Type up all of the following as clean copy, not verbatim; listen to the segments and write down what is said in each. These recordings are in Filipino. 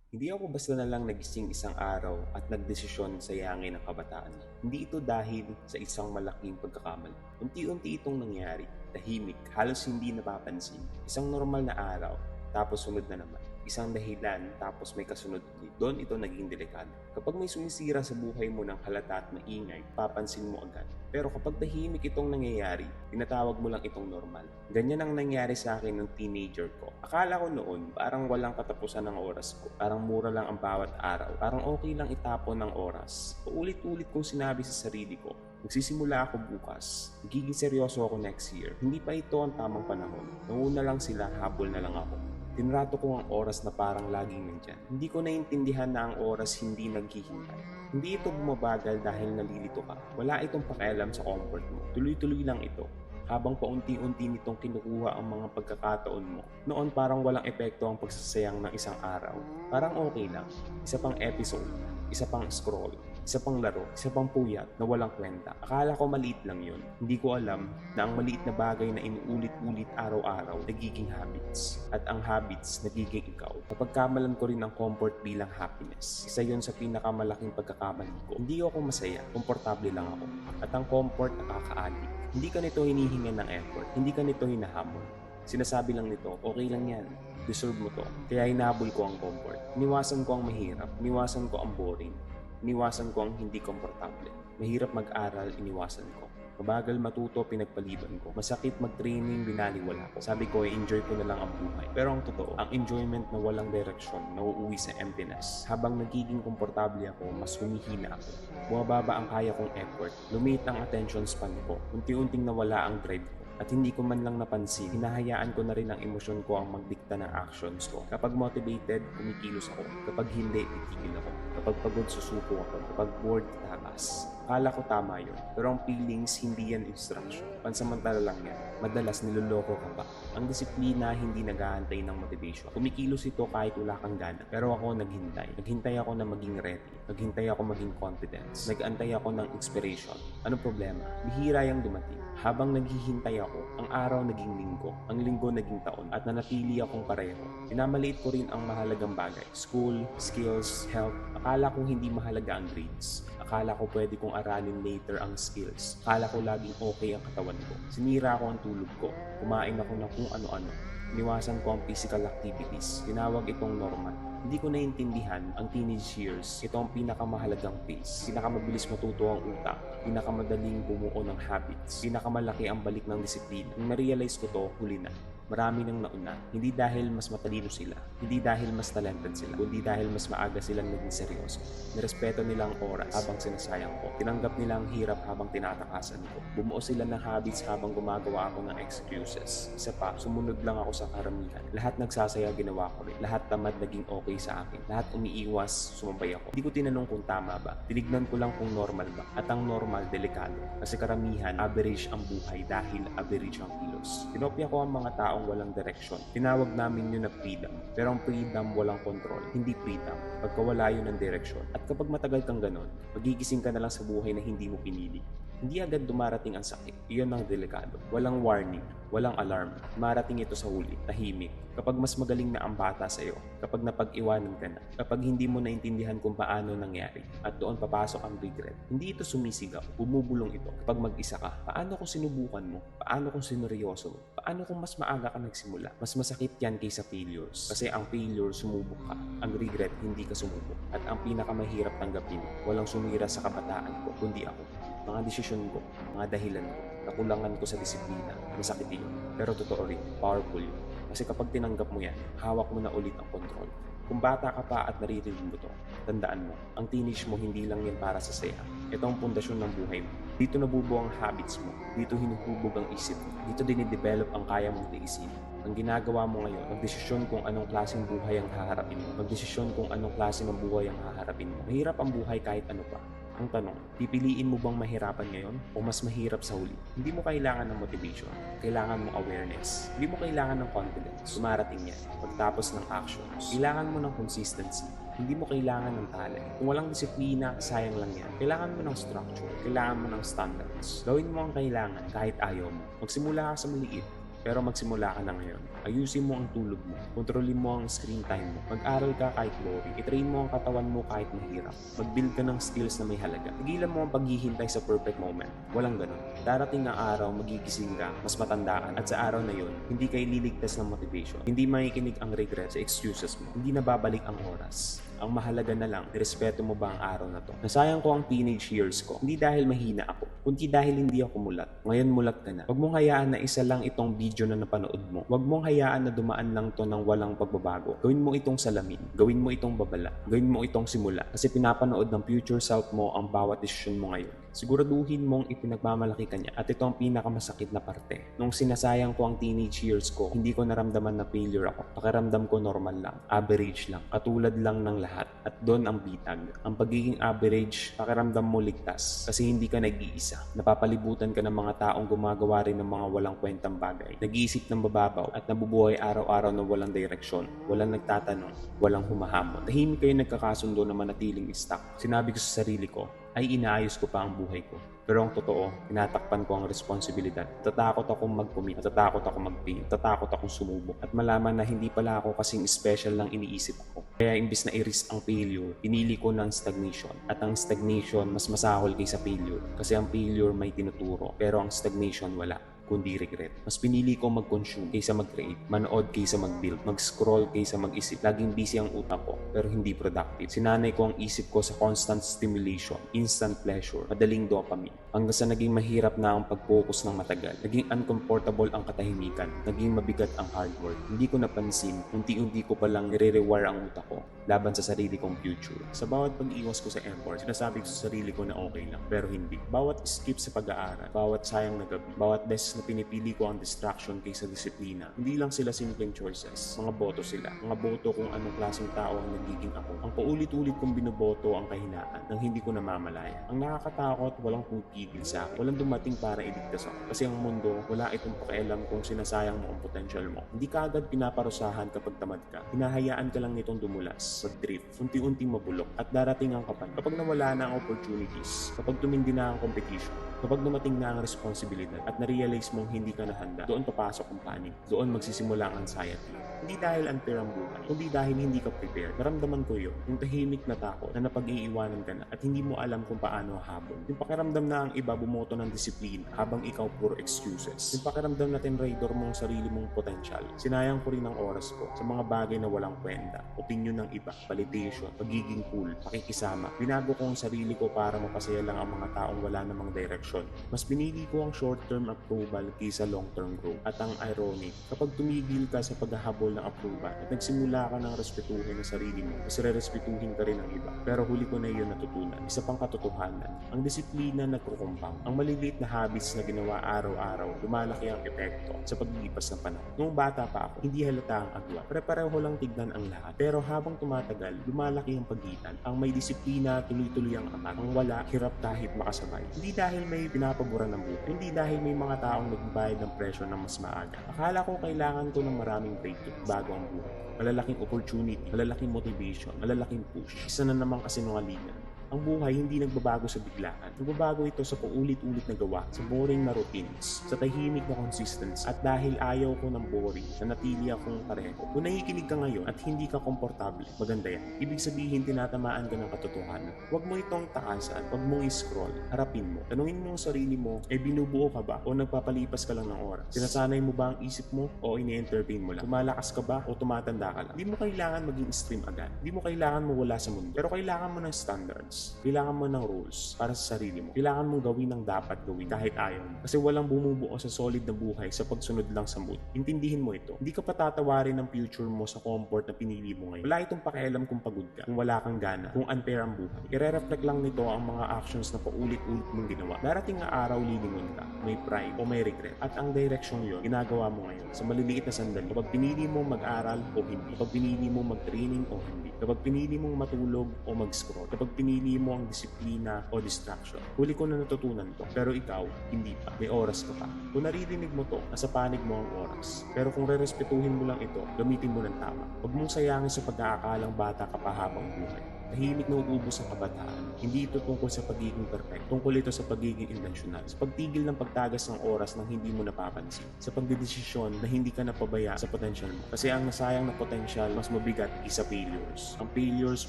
Hindi ako basta na lang nagising isang araw at nagdesisyon sa yangin ng kabataan. Hindi ito dahil sa isang malaking pagkakamali. Unti-unti itong nangyari, tahimik, halos hindi napapansin. Isang normal na araw, tapos sunod na naman. Isang dahilan, tapos may kasunod ulit. Doon ito naging delikado. Kapag may sumisira sa buhay mo ng halata at maingay, papansin mo agad. Pero kapag tahimik itong nangyayari, tinatawag mo lang itong normal. Ganyan ang nangyari sa akin ng teenager ko. Akala ko noon, parang walang katapusan ng oras ko. Parang mura lang ang bawat araw. Parang okay lang itapon ng oras. Paulit-ulit kong sinabi sa sarili ko, magsisimula ako bukas. Magiging seryoso ako next year. Hindi pa ito ang tamang panahon. Nauna lang sila, habol na lang ako. Tinrato ko ang oras na parang laging nandyan. Hindi ko naintindihan na ang oras hindi naghihintay. Hindi ito bumabagal dahil nalilito ka. Wala itong pakialam sa comfort mo. Tuloy-tuloy lang ito. Habang paunti-unti nitong kinukuha ang mga pagkakataon mo. Noon parang walang epekto ang pagsasayang ng isang araw. Parang okay lang. Isa pang episode, isa pang scroll, isa pang laro, isa pang puyat na walang kwenta. Akala ko maliit lang yun. Hindi ko alam na ang maliit na bagay na inuulit-ulit araw-araw nagiging habits. At ang habits nagiging ikaw. Napagkamalan ko rin ang comfort bilang happiness. Isa yun sa pinakamalaking pagkakamali ko. Hindi ako masaya, komportable lang ako. At ang comfort nakakaadik. Hindi ka nito hinihingan ng effort. Hindi ka nito hinahamon. Sinasabi lang nito, okay lang yan. Deserve mo to. Kaya hinabol ko ang comfort. Iniwasan ko ang mahirap. Iniwasan ko ang boring. Iniwasan ko ang hindi komportable. Mahirap mag-aral, iniwasan ko. Mabagal matuto, pinagpaliban ko. Masakit mag-training, binaliwala ko. Sabi ko, enjoy ko na lang ang buhay. Pero ang totoo, ang enjoyment na walang direksyon, nauuwi sa emptiness. Habang nagiging komportable ako, mas humihina ako. Bumababa ang kaya kong effort. Lumiit ang attention span ko. Unti-unting nawala ang drive ko. At hindi ko man lang napansin, hinahayaan ko na rin ang emosyon ko ang magdikta ng actions ko. Kapag motivated, kumikilos ako. Kapag hindi, titigil ako. Kapag pagod, susuko ako. Kapag bored, tatakas. Akala ko tama yun. Pero ang feelings, hindi yan instruction. Pansamantala lang yan. Madalas niloloko ka pa. Ang disiplina, hindi naghahantay ng motivation. Kumikilos ito kahit wala kang gana. Pero ako naghintay. Naghintay ako na maging ready. Naghintay ako maging confidence. Nagantay ako ng inspiration. Anong problema? Bihira yung dumating. Habang naghihintay ako, ang araw naging linggo, ang linggo naging taon, at nanatili akong pareho. Minamaliit ko rin ang mahalagang bagay. School, skills, health. Akala kong hindi mahalaga ang grades. Akala ko pwede kong aralin later ang skills. Akala ko laging okay ang katawan ko. Sinira ko ang tulog ko. Kumain ako ng kung ano-ano. Iniwasan ko ang physical activities. Tinawag itong normal. Hindi ko naintindihan ang teenage years. Ito ang pinakamahalagang phase. Pinakamabilis matuto ang utak. Pinakamadaling bumuo ng habits. Pinakamalaki ang balik ng disiplina. Nung na-realize ko to, huli na. Marami nang nauna. Hindi dahil mas matalino sila. Hindi dahil mas talented sila. Kundi dahil mas maaga silang naging seryoso. Nirespeto nila ang oras habang sinasayang ko. Tinanggap nila ang hirap habang tinatakasan ko. Bumuo sila ng habits habang gumagawa ako ng excuses. Isa pa, sumunod lang ako sa karamihan. Lahat nagsasaya, ginawa ko rin. Lahat tamad, naging okay sa akin. Lahat umiiwas, sumabay ako. Hindi ko tinanong kung tama ba. Tinignan ko lang kung normal ba. At ang normal, delikado. Kasi karamihan, average ang buhay dahil average ang kilos. Tinopya ko ang mga taong walang direksyon. Tinawag namin yun na freedom. Pero ang freedom walang control. Hindi freedom. Pagkawala yun ng direksyon. At kapag matagal kang ganon, magigising ka na lang sa buhay na hindi mo pinili. Hindi agad dumarating ang sakit. Iyon ang delikado. Walang warning, walang alarm. Marating ito sa huli, tahimik. Kapag mas magaling na ang bata sa iyo, kapag napag-iwanan ka na, kapag hindi mo naintindihan kung paano nangyari, at doon papasok ang regret. Hindi ito sumisigaw, bumubulong ito. Kapag mag-isa ka, paano kung sinubukan mo? Paano kung sineryoso mo? Paano kung mas maaga ka nagsimula? Mas masakit yan kaysa failures. Kasi ang failure, sumubok ka. Ang regret, hindi ka sumubok. At ang pinakamahirap tanggapin, walang sumira sa kabataan ko, kundi ako. Mga desisyon ko, mga dahilan ko, nakulangan ko sa disiplina, masakit yun. Pero totoo rin, powerful yun. Kasi kapag tinanggap mo yan, hawak mo na ulit ang control. Kung bata ka pa at naririnig mo to, tandaan mo, ang teenage mo hindi lang yan para sa saya. Ito ang pundasyon ng buhay mo. Dito nabubuo ang habits mo. Dito hinuhubog ang isip mo. Dito dinidevelop ang kaya mong tiisin. Ang ginagawa mo ngayon, magdesisyon kung anong klaseng buhay ang haharapin mo. Magdesisyon kung anong klase ng buhay ang haharapin mo. Mahirap ang buhay kahit ano pa. Ang tanong, pipiliin mo bang mahirapan ngayon o mas mahirap sa huli? Hindi mo kailangan ng motivation. Kailangan mo awareness. Hindi mo kailangan ng confidence. Dumarating yan. Pagtapos ng actions. Kailangan mo ng consistency. Hindi mo kailangan ng talent. Kung walang disiplina, sayang lang yan. Kailangan mo ng structure. Kailangan mo ng standards. Gawin mo ang kailangan kahit ayaw mo. Magsimula ka sa maliit. Pero magsimula ka na ngayon. Ayusin mo ang tulog mo. Kontrolin mo ang screen time mo. Mag-aral ka kahit boring. I-train mo ang katawan mo kahit mahirap. Mag-build ka ng skills na may halaga. Tigilan mo ang paghihintay sa perfect moment. Walang ganun. Darating ang araw, magigising ka, mas matandaan. At sa araw na yun, hindi ka ililigtas ng motivation. Hindi makikinig ang regret sa excuses mo. Hindi na babalik ang oras. Ang mahalaga na lang, respeto mo ba ang araw na to? Nasayang ko ang teenage years ko. Hindi dahil mahina ako, kundi dahil hindi ako mulat. Ngayon mulat ka na. Huwag mong hayaan na isa lang itong video na napanood mo. Huwag mong hayaan na dumaan lang to ng walang pagbabago. Gawin mo itong salamin. Gawin mo itong babala. Gawin mo itong simula. Kasi pinapanood ng future self mo ang bawat desisyon mo ngayon. Siguraduhin mong ipinagmamalaki ka niya. At ito ang pinakamasakit na parte. Nung sinasayang ko ang teenage years ko, hindi ko naramdaman na failure ako. Pakiramdam ko normal lang, average lang, katulad lang ng lahat. At doon ang bitag. Ang pagiging average, pakiramdam mo ligtas. Kasi hindi ka nag-iisa. Napapalibutan ka ng mga taong gumagawa rin ng mga walang kwentang bagay. Nag-iisip ng bababaw at nabubuhay araw-araw na walang direksyon. Walang nagtatanong, walang humahamon. Tahimik kayo nagkakasundo na manatiling stuck. Sinabi ko sa sarili ko, ay inaayos ko pa ang buhay ko. Pero ang totoo, tinatakpan ko ang responsibilidad. Natatakot akong mag-commit, natatakot akong mag-fail, natatakot akong sumubok. At malaman na hindi pala ako kasing special lang iniisip ako. Kaya imbis na i-risk ang failure, pinili ko ng stagnation. At ang stagnation mas masahol kaysa failure. Kasi ang failure may tinuturo, pero ang stagnation wala, kundi regret. Mas pinili ko mag-consume kaysa mag-create, manood kaysa mag-build, mag-scroll kaysa mag-isip. Laging busy ang utak ko, pero hindi productive. Sinanay ko ang isip ko sa constant stimulation, instant pleasure, madaling dopamine. Hanggang sa naging mahirap na ang pag-focus ng matagal. Naging uncomfortable ang katahimikan. Naging mabigat ang hard work. Hindi ko napansin, unti-unti ko palang nire-rewire ang utak ko laban sa sarili kong future. Sa bawat pag-iwas ko sa effort, sinasabi ko sa sarili ko na okay lang, pero hindi. Bawat skip sa pag-aaral, bawat sayang na gabi, bawat beses na pinipili ko ang distraction kaysa disiplina, hindi lang sila simpleng choices. Mga boto sila. Mga boto kung anong klaseng tao ang nagiging ako. Ang paulit-ulit kong binoboto ang kahinaan nang hindi ko namamalaya. Ang nakakatakot, walang pupigil sa akin. Walang dumating para iligtas ako. Kasi ang mundo, wala itong pakialam kung sinasayang mo ang potential mo. Hindi ka agad pinaparusahan kapag tamad ka. Hinahayaan ka lang nitong dumulas, mag-drift, unti-unting mabulok, at darating ang kapan. Kapag nawala na ang opportunities, kapag tumindi na ang competition, kapag dumating na ang responsibilidad at na-realize mong hindi ka nahanda, doon papasok ang panic. Doon magsisimula ang anxiety. Hindi dahil unfair ang buhay, kundi dahil hindi ka prepared. Naramdaman ko yun. Yung tahimik na takot na napag-iiwanan ka na at hindi mo alam kung paano habol. Yung pakiramdam na ang iba bumoto ng disiplina habang ikaw puro excuses. Yung pakiramdam na tinraidor mo ang sarili mong potential. Sinayang ko rin ang oras ko sa mga bagay na walang kwenta. Opinyon ng iba, validation, pagiging cool, pakikisama. Binago ko ang sarili ko para mapasaya lang ang mga taong wala namang direction. Mas pinili ko ang short-term approval kaysa long-term growth. At ang ironic, kapag tumigil ka sa paghahabol ng approval at nagsimula ka ng respetuhin ang sarili mo, mas re-respetuhin ka rin ng iba. Pero huli ko na iyon natutunan. Isa pang katotohanan, ang disiplina nagkukumpang. Ang maliliit na habits na ginawa araw-araw, lumalaki ang epekto sa paglipas ng panahon. Noong bata pa ako, hindi halata ang agwa. Pare-pareho lang tignan ang lahat. Pero habang tumatagal, lumalaki ang pagitan. Ang may disiplina, tuloy-tuloy ang angat. Ang wala, hirap kahit makasabay. Hindi dahil may pinapaboran ng buhay. Hindi dahil may mga taong nagbayad ng presyo na mas maaga. Akala ko kailangan ko ng maraming breakthrough bago ang buhay. Malalaking opportunity, malalaking motivation, malalaking push. Isa na naman kasinungalingan. Ang buhay hindi nagbabago sa biglaan. Nagbabago ito sa paulit-ulit na gawa, sa boring na routines, sa tahimik na consistency. At dahil ayaw ko ng boring, nanatili akong pareho. Kung nakikinig ka ngayon at hindi ka komportable, maganda yan. Ibig sabihin tinatamaan ka ng katotohanan. Huwag mo itong takasan, huwag mong i-scroll, harapin mo. Tanungin mo ang sarili mo, binubuo ka ba o nagpapalipas ka lang ng oras? Sinasanay mo ba ang isip mo o ini-entertain mo lang? Tumalakas ka ba o tumatanda ka lang? Hindi mo kailangan maging extreme agad. Hindi mo kailangan mawala sa mundo. Pero kailangan mo ng standards. Kailangan mo ng rules para sa sarili mo. Kailangan mong gawin ang dapat gawin kahit ayaw mo. Kasi walang bumubuo sa solid na buhay sa pagsunod lang sa mood. Intindihin mo ito. Hindi ka patatawarin ng future mo sa comfort na pinili mo ngayon. Wala itong pakialam kung pagod ka, kung wala kang gana, kung unfair ang buhay. Ire-reflect lang nito ang mga actions na paulit-ulit mong ginawa. Darating na araw lilingon ka, may pride o may regret. At ang direction yon ginagawa mo ngayon sa maliliit na sandali. Kapag pinili mo mag-aral o hindi. Kapag pinili mo mag-training o hindi. Kapag pinili mong matulog o mag-scroll. Kapag pinili mo ang disiplina o distraction. Huli ko na natutunan to. Pero ikaw, hindi pa. May oras ka pa. Kung naririnig mo to, nasa panig mo ang oras. Pero kung rerespetuhin mo lang ito, gamitin mo ng tama. Huwag mong sayangin sa pag-aakalang bata ka pa habang buhay. tahimik na uubos ang kabataan. Hindi ito tungkol sa pagiging perfect, tungkol ito sa pagiging intentional, sa pagtigil ng pagtagas ng oras nang hindi mo napapansin, sa pagdedesisyon na hindi ka napabaya sa potential mo. Kasi ang nasayang na potential mas mabigat isa failures. Ang failures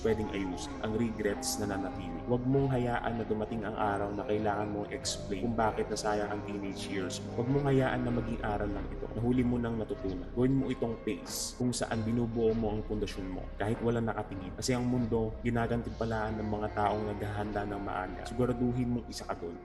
pwedeng ayusin, ang regrets na nanatili. Huwag mong hayaan na dumating ang araw na kailangan mong explain kung bakit nasayang ang teenage years mo. Huwag mong hayaan na maging aral lang ito, na huli mo nang natutunan. Gawin mo itong pace kung saan binubuo mo ang pundasyon mo kahit walang nakatingin. Kasi ang mundo, ginagantimpalaan ng mga taong naghahanda ng maaga. Siguraduhin mong isa ka doon.